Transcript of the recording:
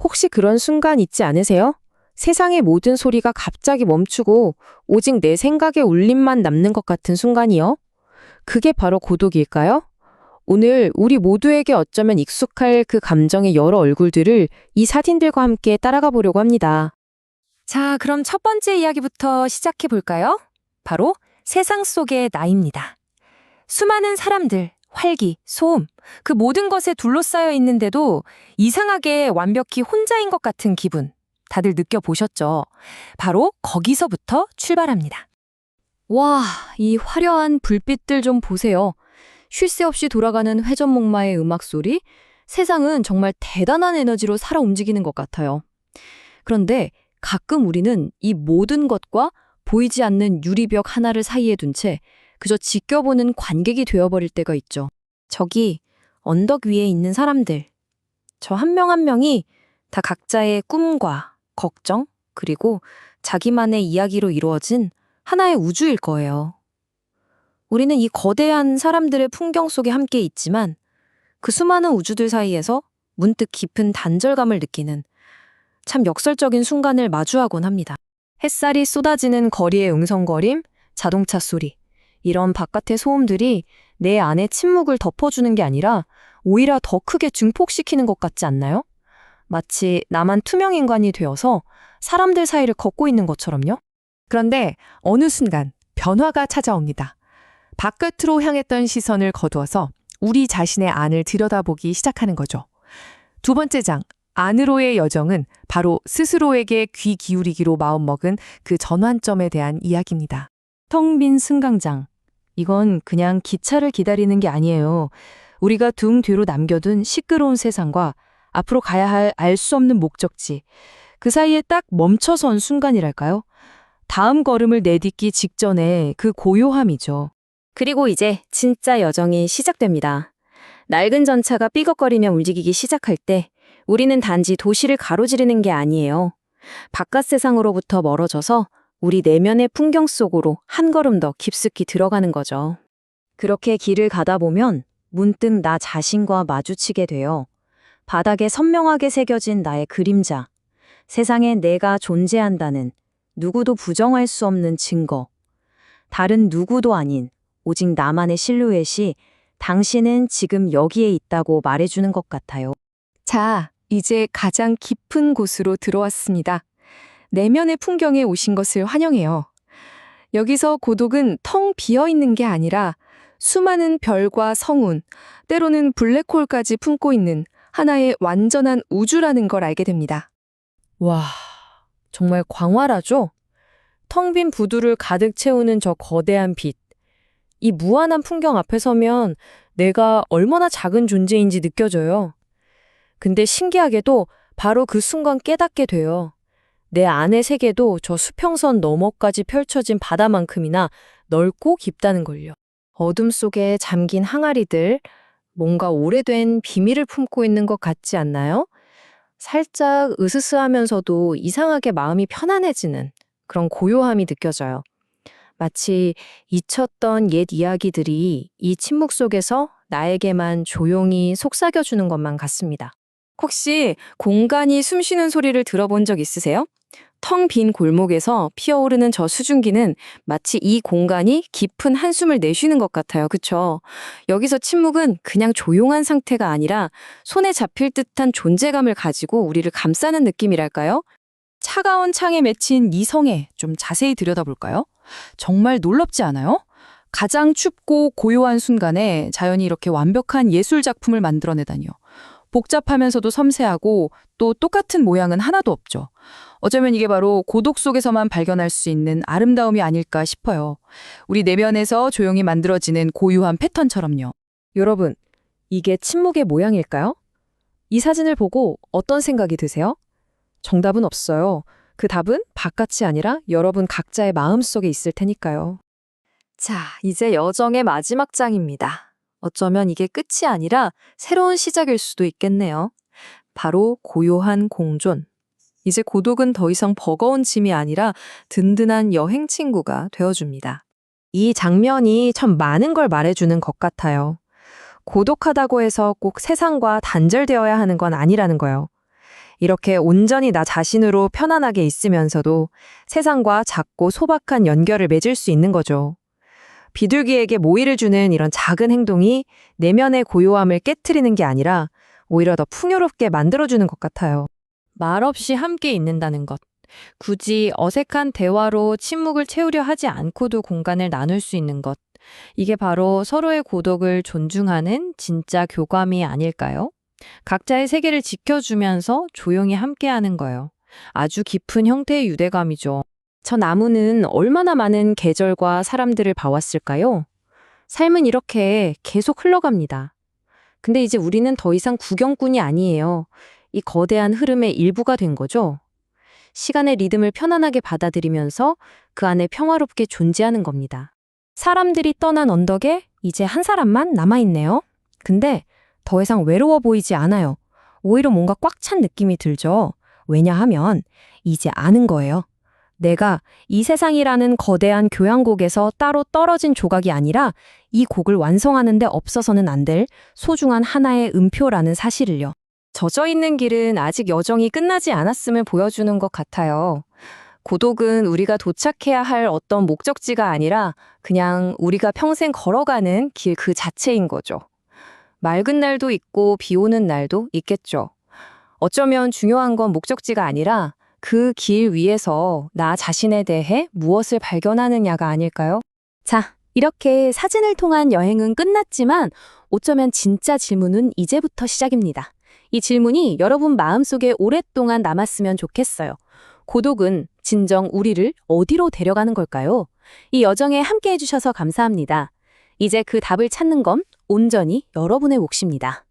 혹시 그런 순간 있지 않으세요? 세상의 모든 소리가 갑자기 멈추고 오직 내 생각의 울림만 남는 것 같은 순간이요? 그게 바로 고독일까요? 오늘 우리 모두에게 어쩌면 익숙할 그 감정의 여러 얼굴들을 이 사진들과 함께 따라가 보려고 합니다. 자, 그럼 첫 번째 이야기부터 시작해 볼까요? 바로 세상 속의 나입니다. 수많은 사람들, 활기, 소음, 그 모든 것에 둘러싸여 있는데도 이상하게 완벽히 혼자인 것 같은 기분, 다들 느껴보셨죠? 바로 거기서부터 출발합니다. 와, 이 화려한 불빛들 좀 보세요. 쉴 새 없이 돌아가는 회전목마의 음악 소리, 세상은 정말 대단한 에너지로 살아 움직이는 것 같아요. 그런데 가끔 우리는 이 모든 것과 보이지 않는 유리벽 하나를 사이에 둔 채 그저 지켜보는 관객이 되어버릴 때가 있죠. 저기 언덕 위에 있는 사람들, 저 한 명 한 명이 다 각자의 꿈과 걱정, 그리고 자기만의 이야기로 이루어진 하나의 우주일 거예요. 우리는 이 거대한 사람들의 풍경 속에 함께 있지만 그 수많은 우주들 사이에서 문득 깊은 단절감을 느끼는 참 역설적인 순간을 마주하곤 합니다. 햇살이 쏟아지는 거리의 응성거림, 자동차 소리, 이런 바깥의 소음들이 내 안의 침묵을 덮어주는 게 아니라 오히려 더 크게 증폭시키는 것 같지 않나요? 마치 나만 투명 인간이 되어서 사람들 사이를 걷고 있는 것처럼요. 그런데 어느 순간 변화가 찾아옵니다. 바깥으로 향했던 시선을 거두어서 우리 자신의 안을 들여다보기 시작하는 거죠. 두 번째 장, 안으로의 여정은 바로 스스로에게 귀 기울이기로 마음먹은 그 전환점에 대한 이야기입니다. 텅 빈 승강장. 이건 그냥 기차를 기다리는 게 아니에요. 우리가 등 뒤로 남겨둔 시끄러운 세상과 앞으로 가야 할 알 수 없는 목적지. 그 사이에 딱 멈춰선 순간이랄까요? 다음 걸음을 내딛기 직전에 그 고요함이죠. 그리고 이제 진짜 여정이 시작됩니다. 낡은 전차가 삐걱거리며 움직이기 시작할 때 우리는 단지 도시를 가로지르는 게 아니에요. 바깥 세상으로부터 멀어져서 우리 내면의 풍경 속으로 한 걸음 더 깊숙이 들어가는 거죠. 그렇게 길을 가다 보면 문득 나 자신과 마주치게 돼요. 바닥에 선명하게 새겨진 나의 그림자. 세상에 내가 존재한다는 누구도 부정할 수 없는 증거. 다른 누구도 아닌 오직 나만의 실루엣이 당신은 지금 여기에 있다고 말해주는 것 같아요. 자, 이제 가장 깊은 곳으로 들어왔습니다. 내면의 풍경에 오신 것을 환영해요. 여기서 고독은 텅 비어 있는 게 아니라 수많은 별과 성운, 때로는 블랙홀까지 품고 있는 하나의 완전한 우주라는 걸 알게 됩니다. 와, 정말 광활하죠? 텅 빈 부두를 가득 채우는 저 거대한 빛. 이 무한한 풍경 앞에 서면 내가 얼마나 작은 존재인지 느껴져요. 근데 신기하게도 바로 그 순간 깨닫게 돼요. 내 안의 세계도 저 수평선 너머까지 펼쳐진 바다만큼이나 넓고 깊다는 걸요. 어둠 속에 잠긴 항아리들, 뭔가 오래된 비밀을 품고 있는 것 같지 않나요? 살짝 으스스하면서도 이상하게 마음이 편안해지는 그런 고요함이 느껴져요. 마치 잊혔던 옛 이야기들이 이 침묵 속에서 나에게만 조용히 속삭여주는 것만 같습니다. 혹시 공간이 숨쉬는 소리를 들어본 적 있으세요? 텅 빈 골목에서 피어오르는 저 수증기는 마치 이 공간이 깊은 한숨을 내쉬는 것 같아요. 그쵸? 여기서 침묵은 그냥 조용한 상태가 아니라 손에 잡힐 듯한 존재감을 가지고 우리를 감싸는 느낌이랄까요? 차가운 창에 맺힌 이 성에 좀 자세히 들여다볼까요? 정말 놀랍지 않아요? 가장 춥고 고요한 순간에 자연이 이렇게 완벽한 예술 작품을 만들어내다니요. 복잡하면서도 섬세하고 또 똑같은 모양은 하나도 없죠. 어쩌면 이게 바로 고독 속에서만 발견할 수 있는 아름다움이 아닐까 싶어요. 우리 내면에서 조용히 만들어지는 고유한 패턴처럼요. 여러분, 이게 침묵의 모양일까요? 이 사진을 보고 어떤 생각이 드세요? 정답은 없어요. 그 답은 바깥이 아니라 여러분 각자의 마음속에 있을 테니까요. 자, 이제 여정의 마지막 장입니다. 어쩌면 이게 끝이 아니라 새로운 시작일 수도 있겠네요. 바로 고요한 공존. 이제 고독은 더 이상 버거운 짐이 아니라 든든한 여행 친구가 되어줍니다. 이 장면이 참 많은 걸 말해주는 것 같아요. 고독하다고 해서 꼭 세상과 단절되어야 하는 건 아니라는 거예요. 이렇게 온전히 나 자신으로 편안하게 있으면서도 세상과 작고 소박한 연결을 맺을 수 있는 거죠. 비둘기에게 모이를 주는 이런 작은 행동이 내면의 고요함을 깨트리는 게 아니라 오히려 더 풍요롭게 만들어주는 것 같아요. 말없이 함께 있는다는 것. 굳이 어색한 대화로 침묵을 채우려 하지 않고도 공간을 나눌 수 있는 것. 이게 바로 서로의 고독을 존중하는 진짜 교감이 아닐까요? 각자의 세계를 지켜주면서 조용히 함께하는 거예요. 아주 깊은 형태의 유대감이죠. 저 나무는 얼마나 많은 계절과 사람들을 봐왔을까요? 삶은 이렇게 계속 흘러갑니다. 근데 이제 우리는 더 이상 구경꾼이 아니에요. 이 거대한 흐름의 일부가 된 거죠. 시간의 리듬을 편안하게 받아들이면서 그 안에 평화롭게 존재하는 겁니다. 사람들이 떠난 언덕에 이제 한 사람만 남아있네요. 근데 더 이상 외로워 보이지 않아요. 오히려 뭔가 꽉 찬 느낌이 들죠. 왜냐하면 이제 아는 거예요. 내가 이 세상이라는 거대한 교향곡에서 따로 떨어진 조각이 아니라 이 곡을 완성하는데 없어서는 안 될 소중한 하나의 음표라는 사실을요. 젖어 있는 길은 아직 여정이 끝나지 않았음을 보여주는 것 같아요. 고독은 우리가 도착해야 할 어떤 목적지가 아니라 그냥 우리가 평생 걸어가는 길 그 자체인 거죠. 맑은 날도 있고 비 오는 날도 있겠죠. 어쩌면 중요한 건 목적지가 아니라 그 길 위에서 나 자신에 대해 무엇을 발견하느냐가 아닐까요? 자, 이렇게 사진을 통한 여행은 끝났지만 어쩌면 진짜 질문은 이제부터 시작입니다. 이 질문이 여러분 마음속에 오랫동안 남았으면 좋겠어요. 고독은 진정 우리를 어디로 데려가는 걸까요? 이 여정에 함께 해주셔서 감사합니다. 이제 그 답을 찾는 건 온전히 여러분의 몫입니다.